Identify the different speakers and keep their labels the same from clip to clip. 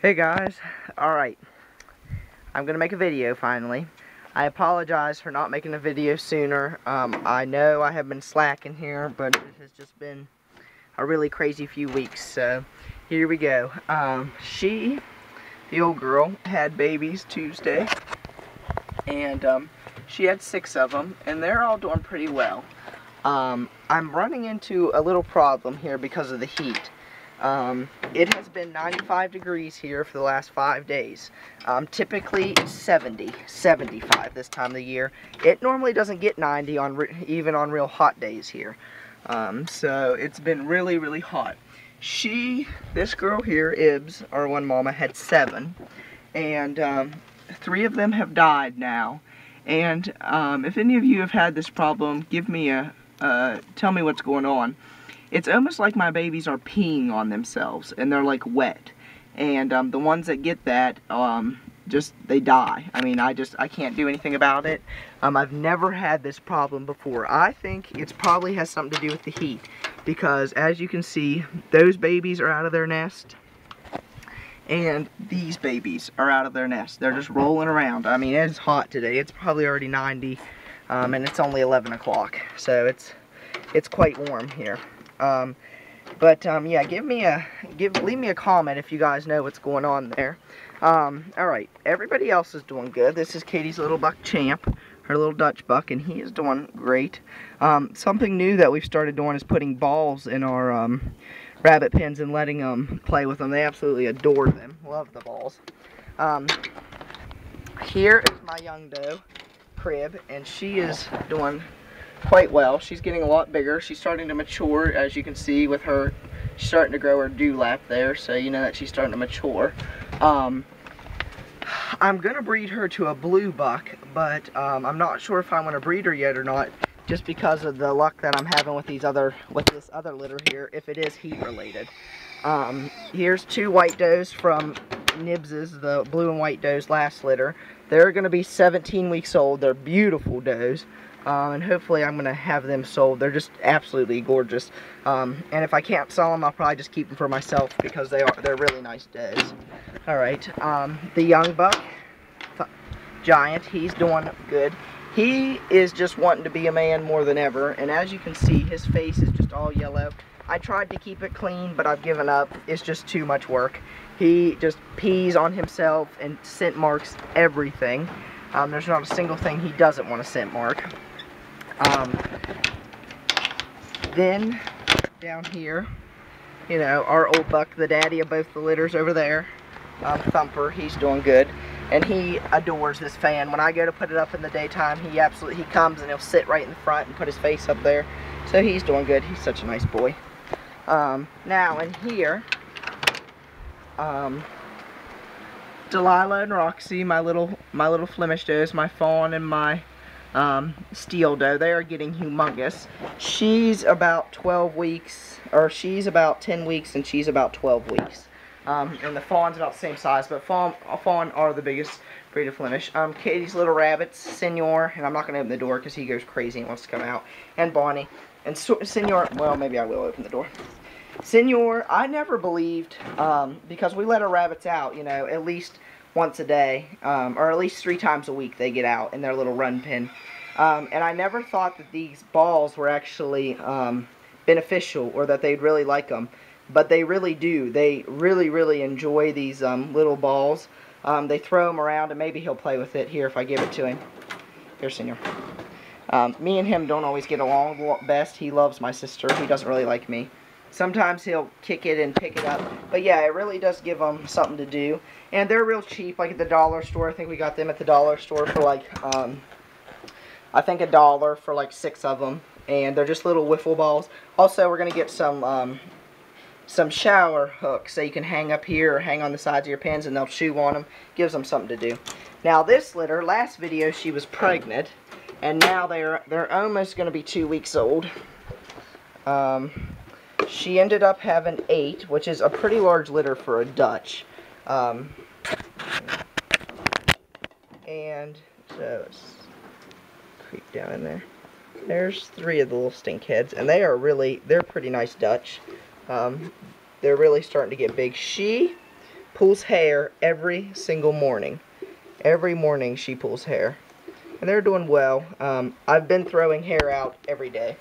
Speaker 1: Hey guys, alright, I'm going to make a video finally. I apologize for not making a video sooner. I know I have been slacking here, but it has just been a really crazy few weeks, so here we go. The old girl, had babies Tuesday, and she had 6 of them, and they're all doing pretty well. I'm running into a little problem here because of the heat. It has been 95 degrees here for the last 5 days. Typically 70, 75 this time of the year. It normally doesn't get 90 even on real hot days here. So it's been really, really hot. This girl here, Ibs, our one mama, had 7. And 3 of them have died now. And if any of you have had this problem, tell me what's going on. It's almost like my babies are peeing on themselves, and they're like wet. And the ones that get that, they die. I mean, I can't do anything about it. I've never had this problem before. I think it probably has something to do with the heat, because as you can see, those babies are out of their nest, and these babies are out of their nest. They're just rolling around. I mean, it's hot today. It's probably already 90, and it's only 11 o'clock, so it's quite warm here. Yeah, leave me a comment if you guys know what's going on there. Alright, everybody else is doing good. This is Katie's little buck Champ, her little Dutch buck, and he is doing great. Something new that we've started doing is putting balls in our rabbit pens and letting them play with them. They absolutely adore them. Love the balls. Here is my young doe, Crib, and she is doing quite well. She's getting a lot bigger. She's starting to mature, as you can see with her. She's starting to grow her dewlap there, so you know that she's starting to mature. I'm gonna breed her to a blue buck, but I'm not sure if I want to breed her yet or not, just because of the luck that I'm having with this other litter here, if it is heat related. Here's 2 white does from Nibs's, the blue and white does last litter. They're gonna be 17 weeks old. They're beautiful does. And hopefully I'm going to have them sold. They're just absolutely gorgeous. And if I can't sell them, I'll probably just keep them for myself, because they're really nice does. Alright, the young buck, Giant, he's doing good. He is just wanting to be a man more than ever, and as you can see, his face is just all yellow. I tried to keep it clean, but I've given up. It's just too much work. He just pees on himself and scent marks everything. There's not a single thing he doesn't want to scent mark. Then down here, you know, our old buck, the daddy of both the litters over there, Thumper, he's doing good, and he adores this fan. When I go to put it up in the daytime, he comes and he'll sit right in the front and put his face up there. So he's doing good. He's such a nice boy. Now in here, Delilah and Roxy, my little Flemish does, my fawn and my steel doe, they are getting humongous. She's about 12 weeks, or she's about 10 weeks, and she's about 12 weeks. And the fawn's about the same size, but fawn are the biggest breed of Flemish. Katie's little rabbits, Senor, and I'm not going to open the door because he goes crazy and wants to come out, and Bonnie. And Senor, well, maybe I will open the door. Senor, I never believed, because we let our rabbits out, you know, at least once a day, or at least 3 times a week they get out in their little run pen. And I never thought that these balls were actually beneficial, or that they'd really like them. But they really do. They really, really enjoy these little balls. They throw them around, and maybe he'll play with it here if I give it to him. Here, Senor. Me and him don't always get along best. He loves my sister. He doesn't really like me. Sometimes he'll kick it and pick it up. But yeah, it really does give them something to do. And they're real cheap, like at the dollar store. I think we got them at the dollar store for like, I think $1 for like 6 of them. And they're just little wiffle balls. Also, we're going to get some shower hooks so you can hang up here or hang on the sides of your pens, and they'll chew on them. Gives them something to do. Now this litter, last video she was pregnant. And now they're almost going to be 2 weeks old. She ended up having 8, which is a pretty large litter for a Dutch. And so let's creep down in there. There's 3 of the little stinkheads, and they're pretty nice Dutch. They're really starting to get big. She pulls hair every single morning. Every morning she pulls hair. And they're doing well. I've been throwing hair out every day.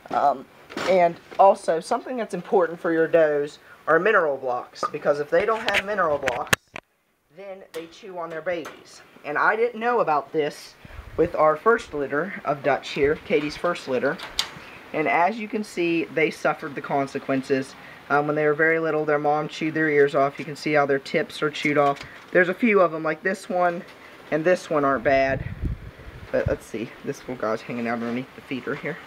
Speaker 1: And also, something that's important for your does are mineral blocks. Because if they don't have mineral blocks, then they chew on their babies. And I didn't know about this with our first litter of Dutch here, Katie's first litter. And as you can see, they suffered the consequences. When they were very little, their mom chewed their ears off. You can see how their tips are chewed off. There's a few of them, like this one and this one aren't bad. But let's see, this little guy's hanging out underneath the feeder here.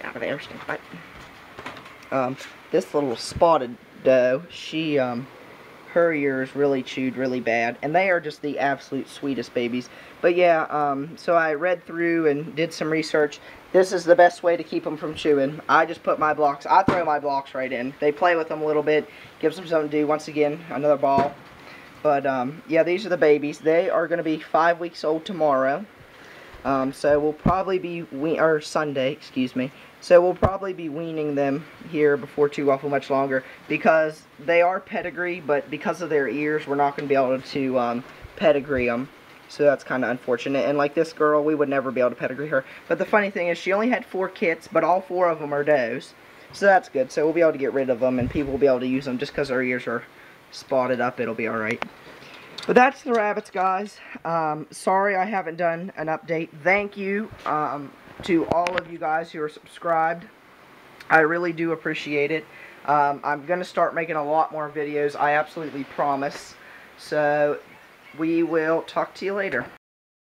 Speaker 1: Out of there, stink bite. This little spotted doe, she, her ears really chewed really bad. And they are just the absolute sweetest babies. But yeah, so I read through and did some research. This is the best way to keep them from chewing. I just put my blocks, I throw my blocks right in. They play with them a little bit, gives them something to do. Once again, another ball. But yeah, these are the babies. They are going to be 5 weeks old tomorrow. So we'll probably be, or Sunday, excuse me. So we'll probably be weaning them here before too awful much longer. Because they are pedigree, but because of their ears, we're not going to be able to pedigree them. So that's kind of unfortunate. And like this girl, we would never be able to pedigree her. But the funny thing is, she only had 4 kits, but all 4 of them are does. So that's good. So we'll be able to get rid of them, and people will be able to use them just because our ears are spotted up. It'll be alright. But that's the rabbits, guys. Sorry I haven't done an update. Thank you to all of you guys who are subscribed. I really do appreciate it. I'm going to start making a lot more videos. I absolutely promise. So we will talk to you later.